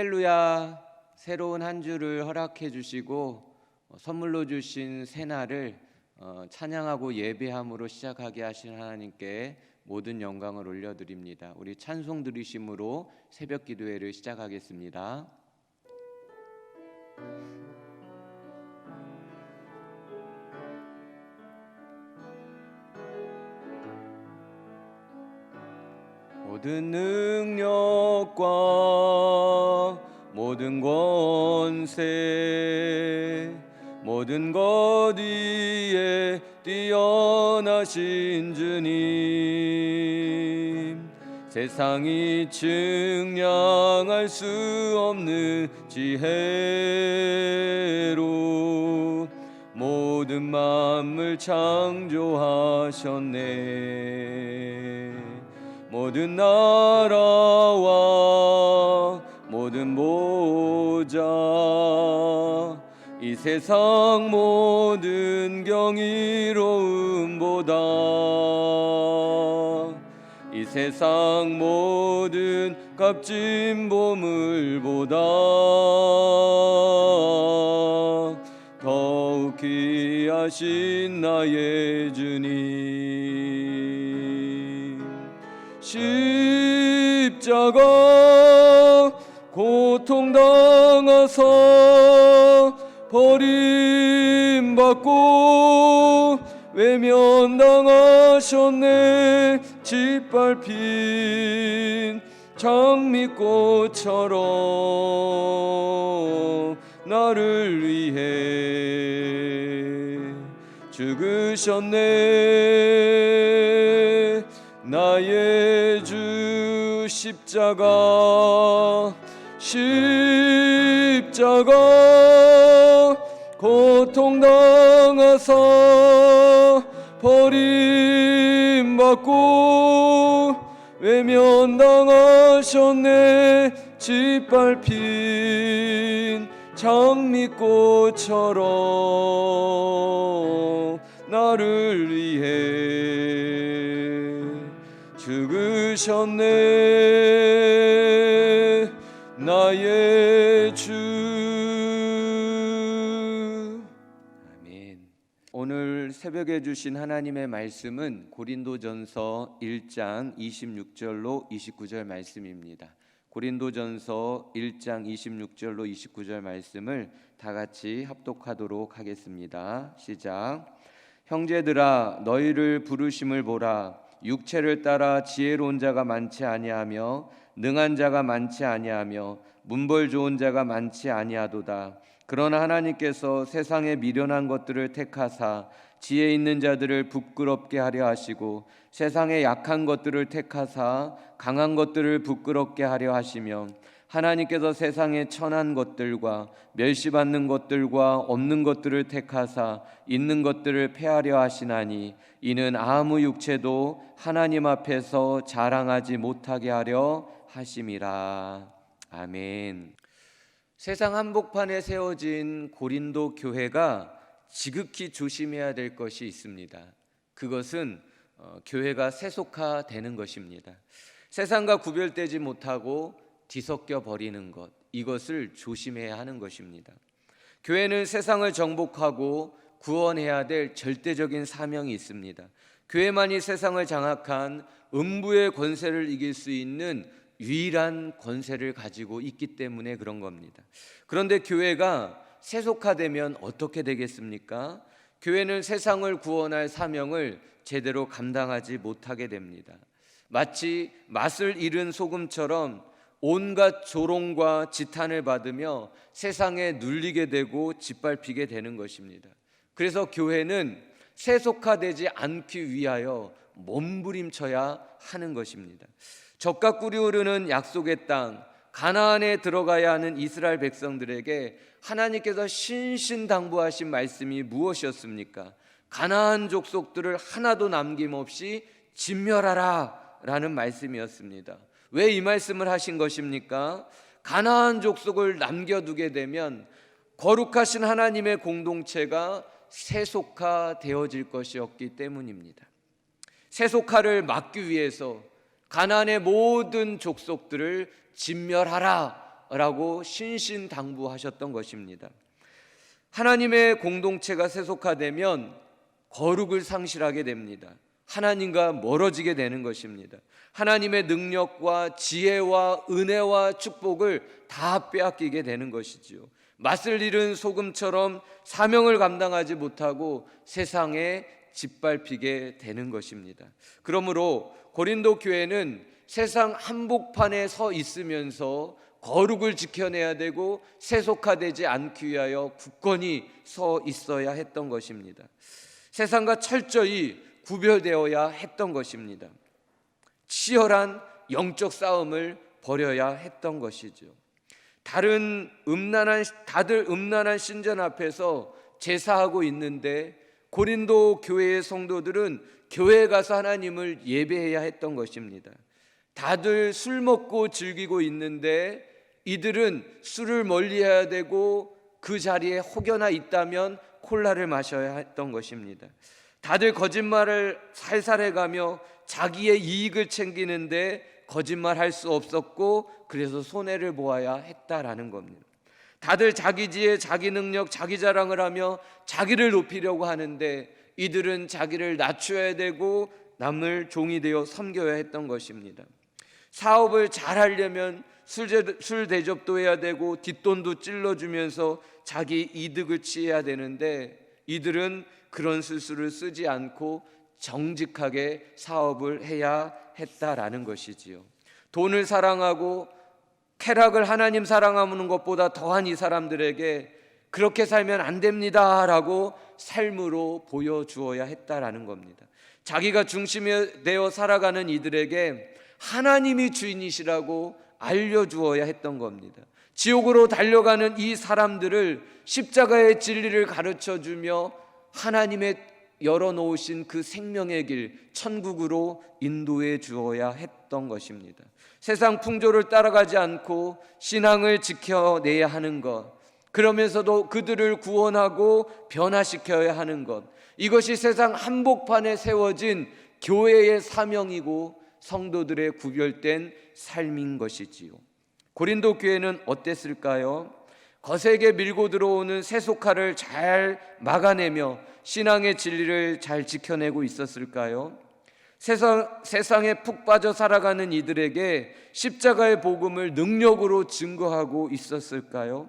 할렐루야. 새로운 한 주를 허락해 주시고 선물로 주신 새날을 찬양하고 예배함으로 시작하게 하신 하나님께 모든 영광을 올려드립니다. 우리 찬송 들으심으로 새벽 기도회를 시작하겠습니다. 모든 능력과 모든 권세 모든 것 위에 뛰어나신 주님, 세상이 측량할 수 없는 지혜로 모든 만물 창조하셨네. 모든 나라와 모든 보좌, 이 세상 모든 경이로움보다, 이 세상 모든 값진 보물보다 더욱 귀하신 나의 주님. 십자가 고통당하사 버림받고 외면당하셨네. 짓밟힌 장미꽃처럼 나를 위해 죽으셨네. 나의 주 십자가, 십자가 고통당하사 버림받고 외면당하셨네. 짓밟힌 장미꽃처럼 나를 위해 죽으셨네. 나의 주. 아멘. 오늘 새벽에 주신 하나님의 말씀은 고린도전서 1장 26절로 29절 말씀입니다. 고린도전서 1장 26절로 29절 말씀을 다 같이 합독하도록 하겠습니다. 시작. 형제들아, 너희를 부르심을 보라. 육체를 따라 지혜로운 자가 많지 아니하며 능한 자가 많지 아니하며 문벌 좋은 자가 많지 아니하도다. 그러나 하나님께서 세상의 미련한 것들을 택하사 지혜 있는 자들을 부끄럽게 하려 하시고 세상의 약한 것들을 택하사 강한 것들을 부끄럽게 하려 하시며 하나님께서 세상의 천한 것들과 멸시받는 것들과 없는 것들을 택하사 있는 것들을 폐하려 하시나니 이는 아무 육체도 하나님 앞에서 자랑하지 못하게 하려 하심이라. 아멘. 세상 한복판에 세워진 고린도 교회가 지극히 조심해야 될 것이 있습니다. 그것은 교회가 세속화되는 것입니다. 세상과 구별되지 못하고 뒤섞여 버리는 것, 이것을 조심해야 하는 것입니다. 교회는 세상을 정복하고 구원해야 될 절대적인 사명이 있습니다. 교회만이 세상을 장악한 음부의 권세를 이길 수 있는 유일한 권세를 가지고 있기 때문에 그런 겁니다. 그런데 교회가 세속화되면 어떻게 되겠습니까? 교회는 세상을 구원할 사명을 제대로 감당하지 못하게 됩니다. 마치 맛을 잃은 소금처럼 온갖 조롱과 지탄을 받으며 세상에 눌리게 되고 짓밟히게 되는 것입니다. 그래서 교회는 세속화되지 않기 위하여 몸부림쳐야 하는 것입니다. 젖과 꿀이 흐르는 약속의 땅 가나안에 들어가야 하는 이스라엘 백성들에게 하나님께서 신신당부하신 말씀이 무엇이었습니까? 가나안 족속들을 하나도 남김없이 진멸하라 라는 말씀이었습니다. 왜 이 말씀을 하신 것입니까? 가나안 족속을 남겨두게 되면 거룩하신 하나님의 공동체가 세속화되어질 것이었기 때문입니다. 세속화를 막기 위해서 가나안의 모든 족속들을 진멸하라 라고 신신당부하셨던 것입니다. 하나님의 공동체가 세속화되면 거룩을 상실하게 됩니다. 하나님과 멀어지게 되는 것입니다. 하나님의 능력과 지혜와 은혜와 축복을 다 빼앗기게 되는 것이지요. 맛을 잃은 소금처럼 사명을 감당하지 못하고 세상에 짓밟히게 되는 것입니다. 그러므로 고린도 교회는 세상 한복판에 서 있으면서 거룩을 지켜내야 되고 세속화되지 않기 위하여 굳건히 서 있어야 했던 것입니다. 세상과 철저히 구별되어야 했던 것입니다. 치열한 영적 싸움을 벌여야 했던 것이죠. 다들 음란한 신전 앞에서 제사하고 있는데 고린도 교회의 성도들은 교회에 가서 하나님을 예배해야 했던 것입니다. 다들 술 먹고 즐기고 있는데 이들은 술을 멀리해야 되고 그 자리에 혹여나 있다면 콜라를 마셔야 했던 것입니다. 다들 거짓말을 살살해가며 자기의 이익을 챙기는데 거짓말할 수 없었고 그래서 손해를 보아야 했다라는 겁니다. 다들 자기 지혜, 자기 능력, 자기 자랑을 하며 자기를 높이려고 하는데 이들은 자기를 낮춰야 되고 남을 종이 되어 섬겨야 했던 것입니다. 사업을 잘 하려면 술 대접도 해야 되고 뒷돈도 찔러주면서 자기 이득을 취해야 되는데 이들은 그런 술수를 쓰지 않고 정직하게 사업을 해야 했다라는 것이지요. 돈을 사랑하고 쾌락을 하나님 사랑하는 것보다 더한 이 사람들에게 그렇게 살면 안 됩니다라고 삶으로 보여주어야 했다라는 겁니다. 자기가 중심이 되어 살아가는 이들에게 하나님이 주인이시라고 알려주어야 했던 겁니다. 지옥으로 달려가는 이 사람들을 십자가의 진리를 가르쳐주며 하나님의 열어놓으신 그 생명의 길 천국으로 인도해 주어야 했던 것입니다. 세상 풍조를 따라가지 않고 신앙을 지켜내야 하는 것, 그러면서도 그들을 구원하고 변화시켜야 하는 것, 이것이 세상 한복판에 세워진 교회의 사명이고 성도들의 구별된 삶인 것이지요. 고린도 교회는 어땠을까요? 거세게 밀고 들어오는 세속화를 잘 막아내며 신앙의 진리를 잘 지켜내고 있었을까요? 세상에 푹 빠져 살아가는 이들에게 십자가의 복음을 능력으로 증거하고 있었을까요?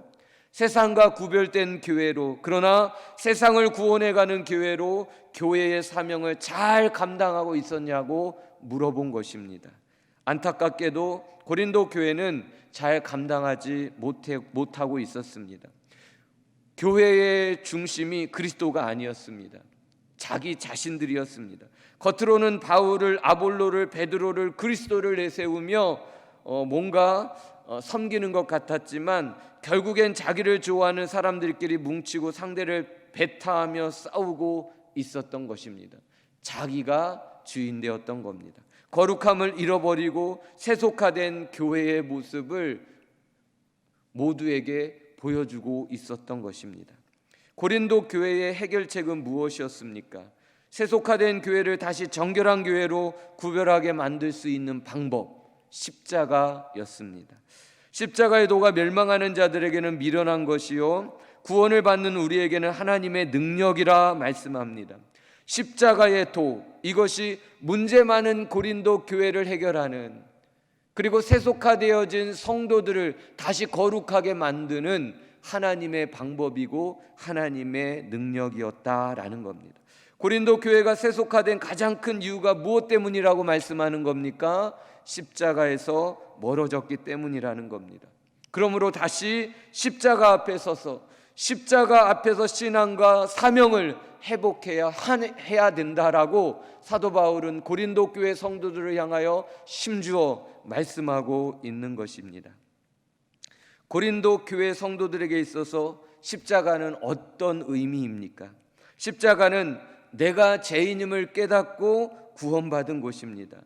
세상과 구별된 교회로, 그러나 세상을 구원해가는 교회로 교회의 사명을 잘 감당하고 있었냐고 물어본 것입니다. 안타깝게도 고린도 교회는 잘 감당하지 못하고 있었습니다. 교회의 중심이 그리스도가 아니었습니다. 자기 자신들이었습니다. 겉으로는 바울을, 아볼로를, 베드로를, 그리스도를 내세우며 뭔가 섬기는 것 같았지만 결국엔 자기를 좋아하는 사람들끼리 뭉치고 상대를 배타하며 싸우고 있었던 것입니다. 자기가 주인 되었던 겁니다. 거룩함을 잃어버리고 세속화된 교회의 모습을 모두에게 보여주고 있었던 것입니다. 고린도 교회의 해결책은 무엇이었습니까? 세속화된 교회를 다시 정결한 교회로 구별하게 만들 수 있는 방법, 십자가였습니다. 십자가의 도가 멸망하는 자들에게는 미련한 것이요 구원을 받는 우리에게는 하나님의 능력이라 말씀합니다. 십자가의 도, 이것이 문제 많은 고린도 교회를 해결하는, 그리고 세속화되어진 성도들을 다시 거룩하게 만드는 하나님의 방법이고 하나님의 능력이었다라는 겁니다. 고린도 교회가 세속화된 가장 큰 이유가 무엇 때문이라고 말씀하는 겁니까? 십자가에서 멀어졌기 때문이라는 겁니다. 그러므로 다시 십자가 앞에 서서 십자가 앞에서 신앙과 사명을 회복해야 된다라고 사도 바울은 고린도 교회 성도들을 향하여 힘주어 말씀하고 있는 것입니다. 고린도 교회 성도들에게 있어서 십자가는 어떤 의미입니까? 십자가는 내가 죄인임을 깨닫고 구원받은 곳입니다.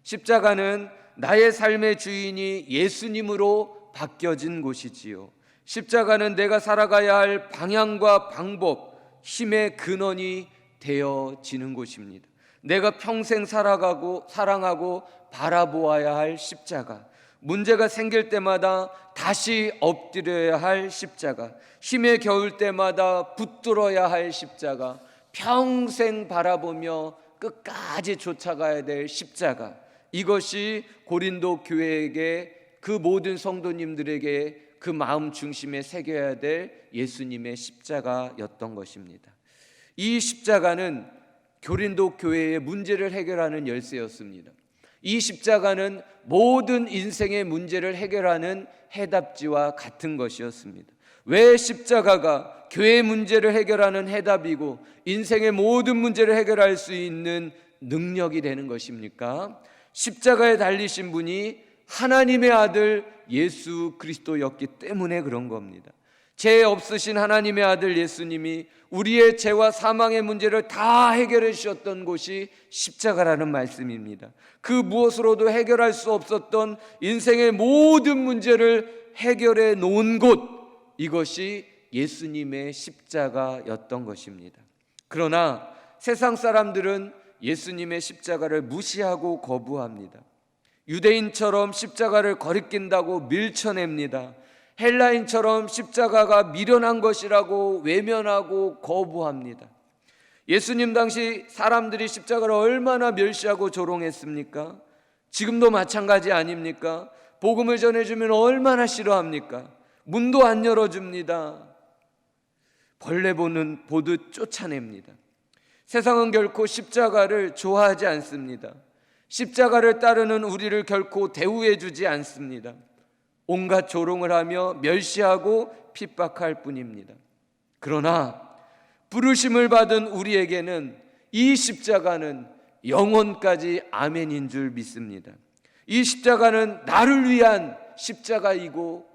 십자가는 나의 삶의 주인이 예수님으로 바뀌어진 곳이지요. 십자가는 내가 살아가야 할 방향과 방법, 힘의 근원이 되어지는 곳입니다. 내가 평생 살아가고 사랑하고 바라보아야 할 십자가, 문제가 생길 때마다 다시 엎드려야 할 십자가, 힘에 겨울 때마다 붙들어야 할 십자가, 평생 바라보며 끝까지 쫓아가야 될 십자가, 이것이 고린도 교회에게, 그 모든 성도님들에게 그 마음 중심에 새겨야 될 예수님의 십자가였던 것입니다. 이 십자가는 고린도 교회의 문제를 해결하는 열쇠였습니다. 이 십자가는 모든 인생의 문제를 해결하는 해답지와 같은 것이었습니다. 왜 십자가가 교회의 문제를 해결하는 해답이고 인생의 모든 문제를 해결할 수 있는 능력이 되는 것입니까? 십자가에 달리신 분이 하나님의 아들 예수 그리스도였기 때문에 그런 겁니다. 죄 없으신 하나님의 아들 예수님이 우리의 죄와 사망의 문제를 다 해결해 주셨던 곳이 십자가라는 말씀입니다. 그 무엇으로도 해결할 수 없었던 인생의 모든 문제를 해결해 놓은 곳, 이것이 예수님의 십자가였던 것입니다. 그러나 세상 사람들은 예수님의 십자가를 무시하고 거부합니다. 유대인처럼 십자가를 거리낀다고 밀쳐냅니다. 헬라인처럼 십자가가 미련한 것이라고 외면하고 거부합니다. 예수님 당시 사람들이 십자가를 얼마나 멸시하고 조롱했습니까? 지금도 마찬가지 아닙니까? 복음을 전해주면 얼마나 싫어합니까? 문도 안 열어줍니다. 벌레 보듯 쫓아냅니다. 세상은 결코 십자가를 좋아하지 않습니다. 십자가를 따르는 우리를 결코 대우해 주지 않습니다. 온갖 조롱을 하며 멸시하고 핍박할 뿐입니다. 그러나 부르심을 받은 우리에게는 이 십자가는 영원까지 아멘인 줄 믿습니다. 이 십자가는 나를 위한 십자가이고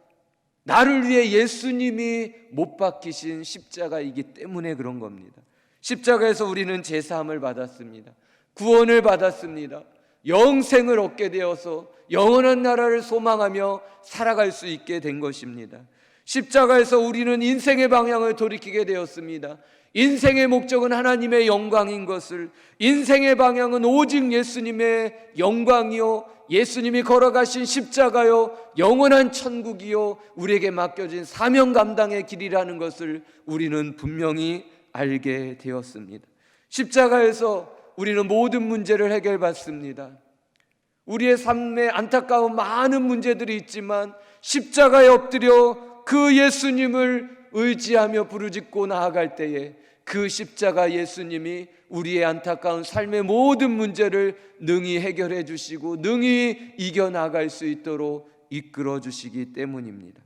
나를 위해 예수님이 못 박히신 십자가이기 때문에 그런 겁니다. 십자가에서 우리는 제사함을 받았습니다. 구원을 받았습니다. 영생을 얻게 되어서 영원한 나라를 소망하며 살아갈 수 있게 된 것입니다. 십자가에서 우리는 인생의 방향을 돌이키게 되었습니다. 인생의 목적은 하나님의 영광인 것을, 인생의 방향은 오직 예수님의 영광이요, 예수님이 걸어가신 십자가요, 영원한 천국이요, 우리에게 맡겨진 사명 감당의 길이라는 것을 우리는 분명히 알게 되었습니다. 십자가에서 우리는 모든 문제를 해결받습니다. 우리의 삶에 안타까운 많은 문제들이 있지만 십자가에 엎드려 그 예수님을 의지하며 부르짖고 나아갈 때에 그 십자가 예수님이 우리의 안타까운 삶의 모든 문제를 능히 해결해 주시고 능히 이겨나갈 수 있도록 이끌어 주시기 때문입니다.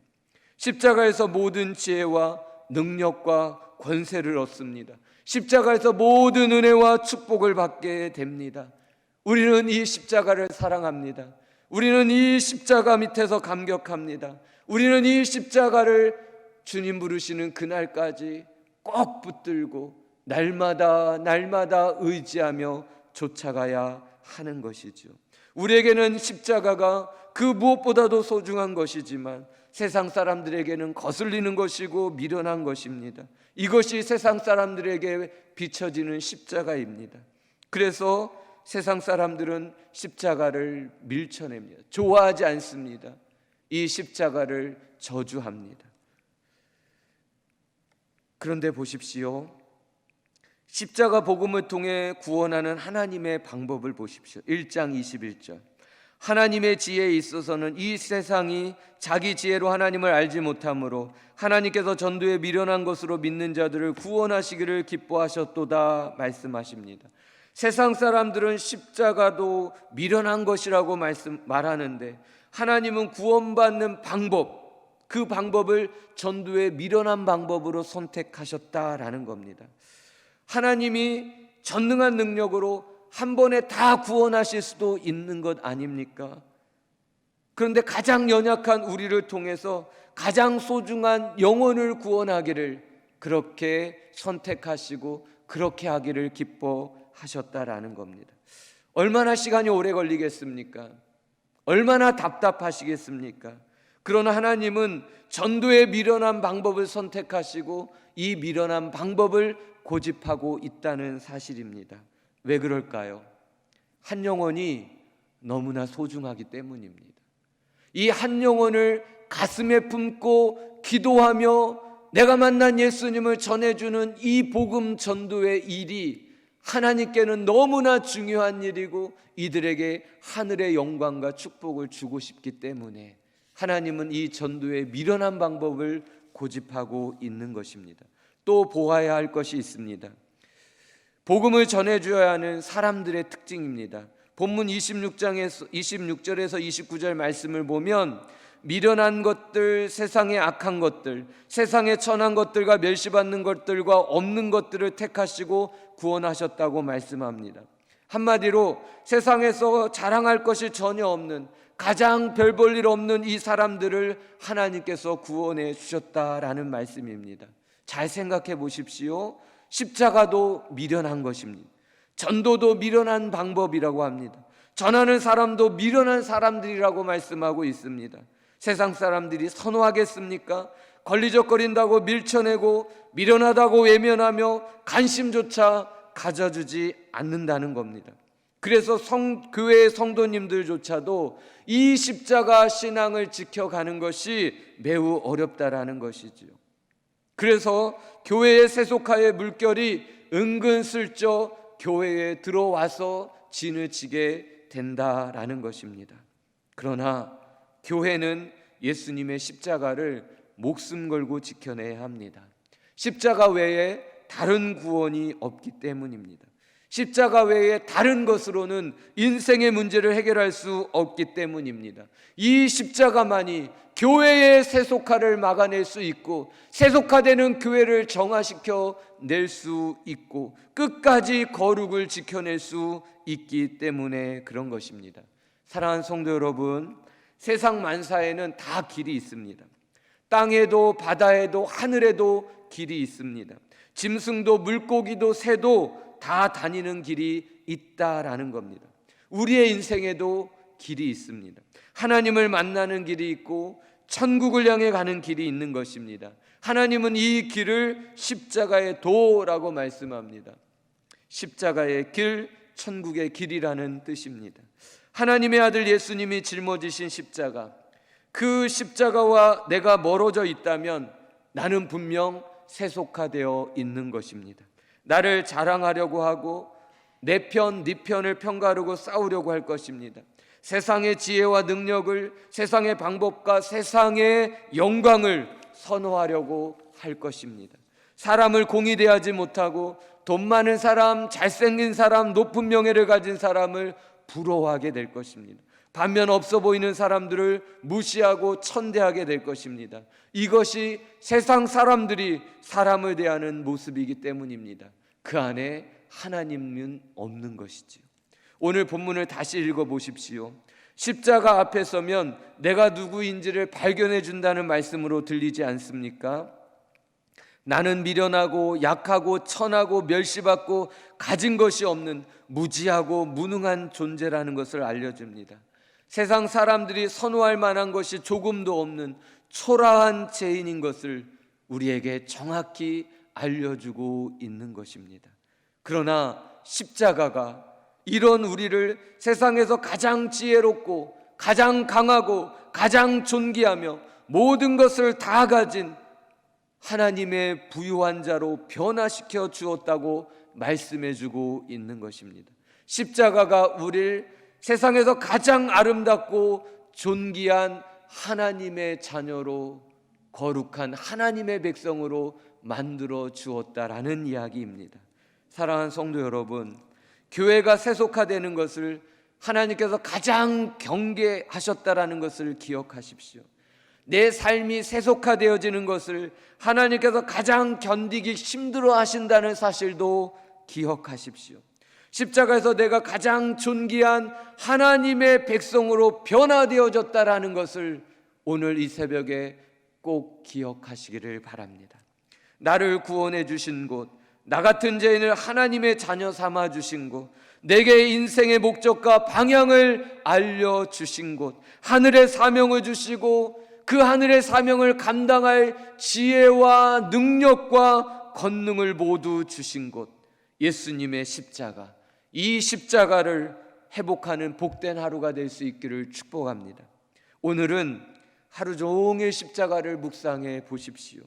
십자가에서 모든 지혜와 능력과 권세를 얻습니다. 십자가에서 모든 은혜와 축복을 받게 됩니다. 우리는 이 십자가를 사랑합니다. 우리는 이 십자가 밑에서 감격합니다. 우리는 이 십자가를 주님 부르시는 그날까지 꼭 붙들고 날마다 의지하며 쫓아가야 하는 것이죠. 우리에게는 십자가가 그 무엇보다도 소중한 것이지만 세상 사람들에게는 거슬리는 것이고 미련한 것입니다. 이것이 세상 사람들에게 비춰지는 십자가입니다. 그래서 세상 사람들은 십자가를 밀쳐냅니다. 좋아하지 않습니다. 이 십자가를 저주합니다. 그런데 보십시오. 십자가 복음을 통해 구원하는 하나님의 방법을 보십시오. 1장 21절. 하나님의 지혜에 있어서는 이 세상이 자기 지혜로 하나님을 알지 못하므로 하나님께서 전도에 미련한 것으로 믿는 자들을 구원하시기를 기뻐하셨도다 말씀하십니다. 세상 사람들은 십자가도 미련한 것이라고 말하는데 하나님은 구원받는 방법, 그 방법을 전도에 미련한 방법으로 선택하셨다라는 겁니다. 하나님이 전능한 능력으로 한 번에 다 구원하실 수도 있는 것 아닙니까? 그런데 가장 연약한 우리를 통해서 가장 소중한 영혼을 구원하기를 그렇게 선택하시고 그렇게 하기를 기뻐하셨다라는 겁니다. 얼마나 시간이 오래 걸리겠습니까? 얼마나 답답하시겠습니까? 그러나 하나님은 전도에 미련한 방법을 선택하시고 이 미련한 방법을 고집하고 있다는 사실입니다. 왜 그럴까요? 한 영혼이 너무나 소중하기 때문입니다. 이 한 영혼을 가슴에 품고 기도하며 내가 만난 예수님을 전해주는 이 복음 전도의 일이 하나님께는 너무나 중요한 일이고 이들에게 하늘의 영광과 축복을 주고 싶기 때문에 하나님은 이 전도의 미련한 방법을 고집하고 있는 것입니다. 또 보아야 할 것이 있습니다. 복음을 전해줘야 하는 사람들의 특징입니다. 본문 26절에서 29절 말씀을 보면 미련한 것들, 세상의 악한 것들, 세상의 천한 것들과 멸시받는 것들과 없는 것들을 택하시고 구원하셨다고 말씀합니다. 한마디로 세상에서 자랑할 것이 전혀 없는, 가장 별 볼 일 없는 이 사람들을 하나님께서 구원해 주셨다라는 말씀입니다. 잘 생각해 보십시오. 십자가도 미련한 것입니다. 전도도 미련한 방법이라고 합니다. 전하는 사람도 미련한 사람들이라고 말씀하고 있습니다. 세상 사람들이 선호하겠습니까? 걸리적거린다고 밀쳐내고 미련하다고 외면하며 관심조차 가져주지 않는다는 겁니다. 그래서 교회의 성도님들조차도 이 십자가 신앙을 지켜가는 것이 매우 어렵다라는 것이지요. 그래서 교회의 세속화의 물결이 은근슬쩍 교회에 들어와서 진을 치게 된다라는 것입니다. 그러나 교회는 예수님의 십자가를 목숨 걸고 지켜내야 합니다. 십자가 외에 다른 구원이 없기 때문입니다. 십자가 외에 다른 것으로는 인생의 문제를 해결할 수 없기 때문입니다. 이 십자가만이 교회의 세속화를 막아낼 수 있고 세속화되는 교회를 정화시켜 낼 수 있고 끝까지 거룩을 지켜낼 수 있기 때문에 그런 것입니다. 사랑하는 성도 여러분, 세상 만사에는 다 길이 있습니다. 땅에도 바다에도 하늘에도 길이 있습니다. 짐승도 물고기도 새도 다 다니는 길이 있다라는 겁니다. 우리의 인생에도 길이 있습니다. 하나님을 만나는 길이 있고 천국을 향해 가는 길이 있는 것입니다. 하나님은 이 길을 십자가의 도라고 말씀합니다. 십자가의 길, 천국의 길이라는 뜻입니다. 하나님의 아들 예수님이 짊어지신 십자가, 그 십자가와 내가 멀어져 있다면 나는 분명 세속화되어 있는 것입니다. 나를 자랑하려고 하고 내 편, 네 편을 편가르고 싸우려고 할 것입니다. 세상의 지혜와 능력을, 세상의 방법과 세상의 영광을 선호하려고 할 것입니다. 사람을 공의 대하지 못하고 돈 많은 사람, 잘생긴 사람, 높은 명예를 가진 사람을 부러워하게 될 것입니다. 반면 없어 보이는 사람들을 무시하고 천대하게 될 것입니다. 이것이 세상 사람들이 사람을 대하는 모습이기 때문입니다. 그 안에 하나님은 없는 것이지요. 오늘 본문을 다시 읽어보십시오. 십자가 앞에 서면 내가 누구인지를 발견해 준다는 말씀으로 들리지 않습니까? 나는 미련하고 약하고 천하고 멸시받고 가진 것이 없는 무지하고 무능한 존재라는 것을 알려줍니다. 세상 사람들이 선호할 만한 것이 조금도 없는 초라한 죄인인 것을 우리에게 정확히 알려주고 있는 것입니다. 그러나 십자가가 이런 우리를 세상에서 가장 지혜롭고 가장 강하고 가장 존귀하며 모든 것을 다 가진 하나님의 부유한 자로 변화시켜 주었다고 말씀해주고 있는 것입니다. 십자가가 우리를 세상에서 가장 아름답고 존귀한 하나님의 자녀로, 거룩한 하나님의 백성으로 만들어 주었다라는 이야기입니다. 사랑하는 성도 여러분, 교회가 세속화되는 것을 하나님께서 가장 경계하셨다라는 것을 기억하십시오. 내 삶이 세속화되어지는 것을 하나님께서 가장 견디기 힘들어 하신다는 사실도 기억하십시오. 십자가에서 내가 가장 존귀한 하나님의 백성으로 변화되어졌다라는 것을 오늘 이 새벽에 꼭 기억하시기를 바랍니다. 나를 구원해 주신 곳, 나 같은 죄인을 하나님의 자녀 삼아 주신 곳, 내게 인생의 목적과 방향을 알려주신 곳, 하늘의 사명을 주시고 그 하늘의 사명을 감당할 지혜와 능력과 권능을 모두 주신 곳, 예수님의 십자가, 이 십자가를 회복하는 복된 하루가 될 수 있기를 축복합니다. 오늘은 하루 종일 십자가를 묵상해 보십시오.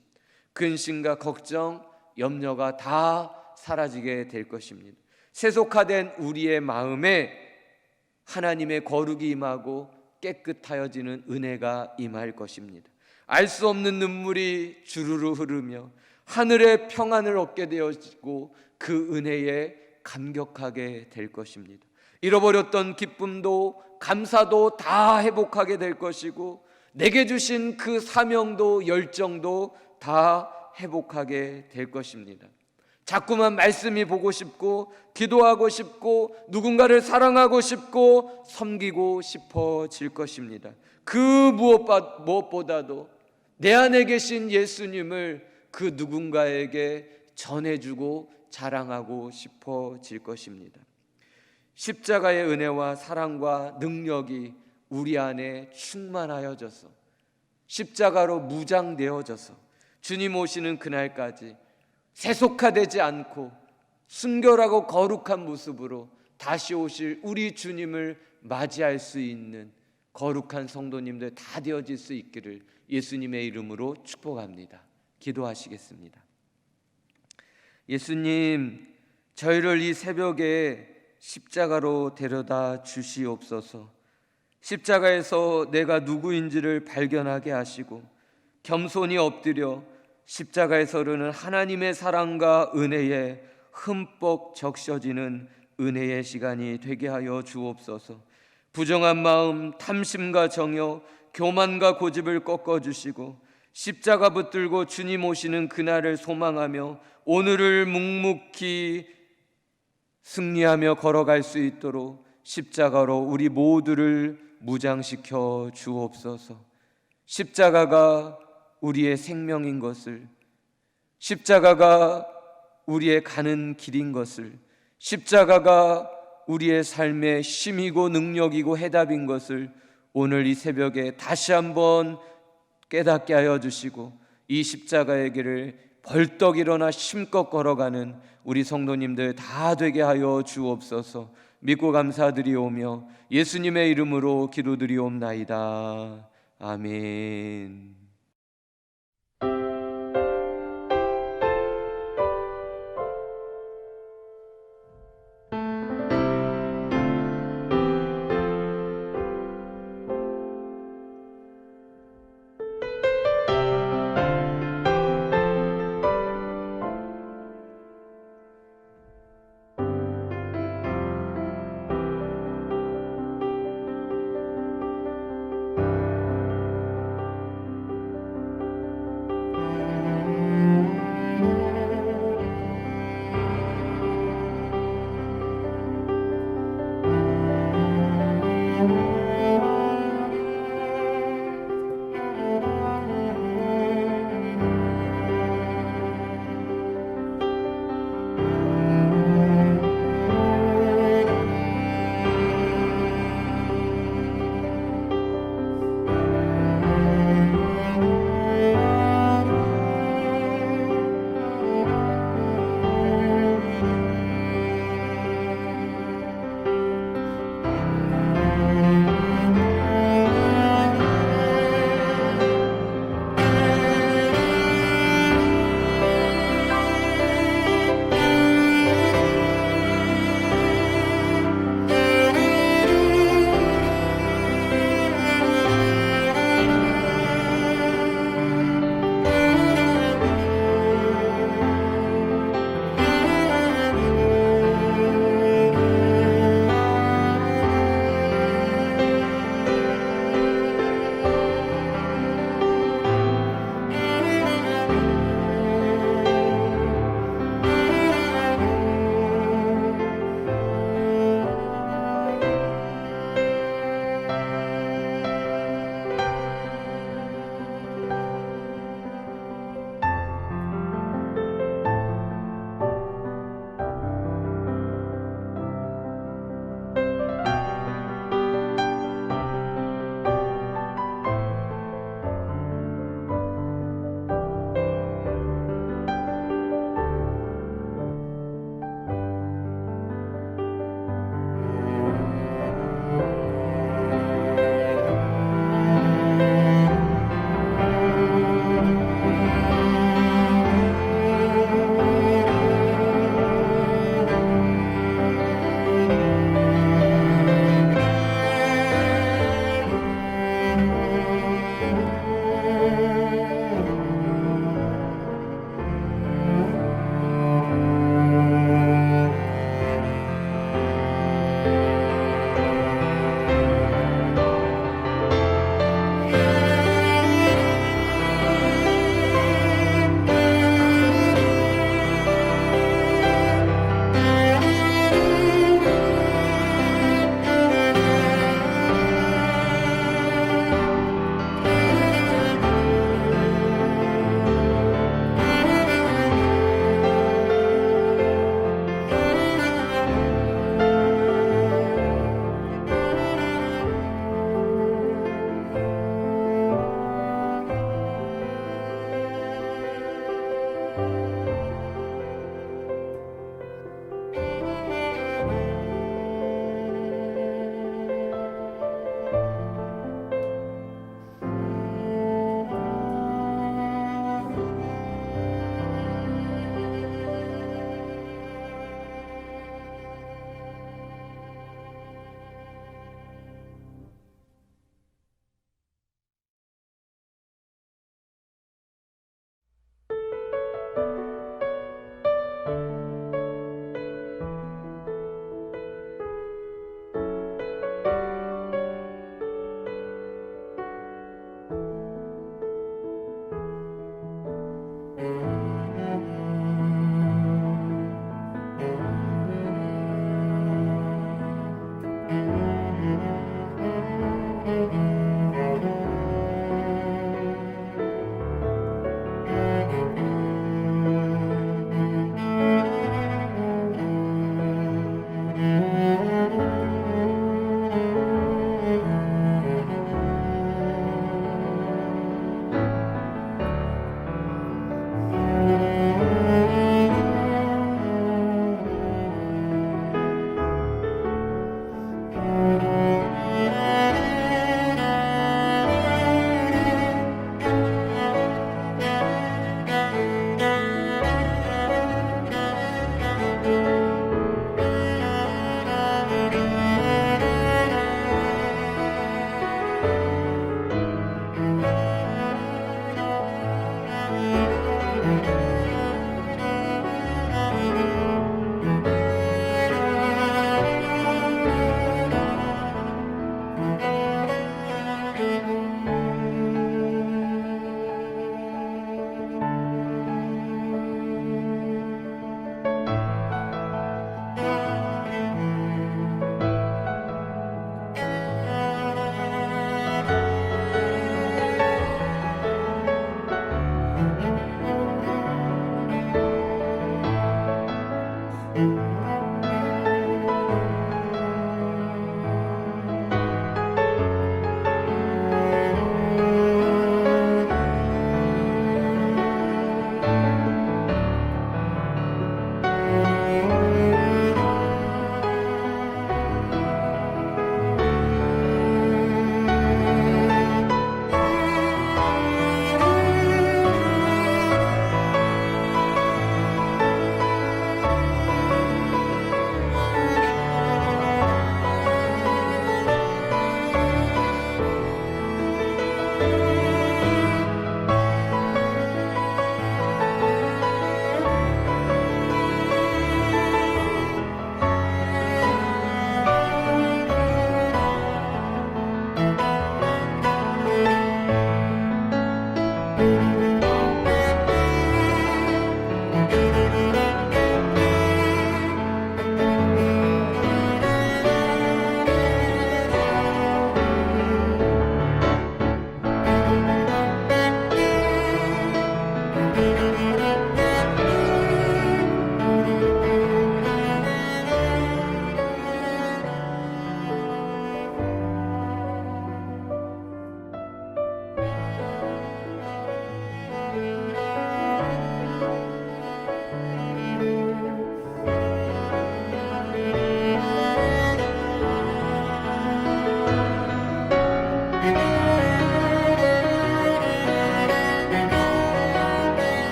근심과 걱정, 염려가 다 사라지게 될 것입니다. 세속화된 우리의 마음에 하나님의 거룩이 임하고 깨끗하여지는 은혜가 임할 것입니다. 알 수 없는 눈물이 주르르 흐르며 하늘의 평안을 얻게 되어지고 그 은혜에 감격하게 될 것입니다. 잃어버렸던 기쁨도 감사도 다 회복하게 될 것이고 내게 주신 그 사명도 열정도 다 회복하게 될 것입니다. 자꾸만 말씀이 보고 싶고 기도하고 싶고 누군가를 사랑하고 싶고 섬기고 싶어질 것입니다. 그 무엇보다도 내 안에 계신 예수님을 그 누군가에게 전해주고 자랑하고 싶어질 것입니다. 십자가의 은혜와 사랑과 능력이 우리 안에 충만하여져서 십자가로 무장되어져서 주님 오시는 그날까지 세속화되지 않고 순결하고 거룩한 모습으로 다시 오실 우리 주님을 맞이할 수 있는 거룩한 성도님들 다 되어질 수 있기를 예수님의 이름으로 축복합니다. 기도하시겠습니다. 예수님, 저희를 이 새벽에 십자가로 데려다 주시옵소서. 십자가에서 내가 누구인지를 발견하게 하시고 겸손히 엎드려 십자가에서 흐르는 하나님의 사랑과 은혜에 흠뻑 적셔지는 은혜의 시간이 되게 하여 주옵소서. 부정한 마음, 탐심과 정욕, 교만과 고집을 꺾어주시고 십자가 붙들고 주님 오시는 그날을 소망하며 오늘을 묵묵히 승리하며 걸어갈 수 있도록 십자가로 우리 모두를 무장시켜 주옵소서. 십자가가 우리의 생명인 것을, 십자가가 우리의 가는 길인 것을, 십자가가 우리의 삶의 힘이고 능력이고 해답인 것을 오늘 이 새벽에 다시 한번 깨닫게 하여 주시고 이 십자가의 길을 벌떡 일어나 힘껏 걸어가는 우리 성도님들 다 되게 하여 주옵소서. 믿고 감사드리오며 예수님의 이름으로 기도드리옵나이다. 아멘.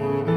주옵소서.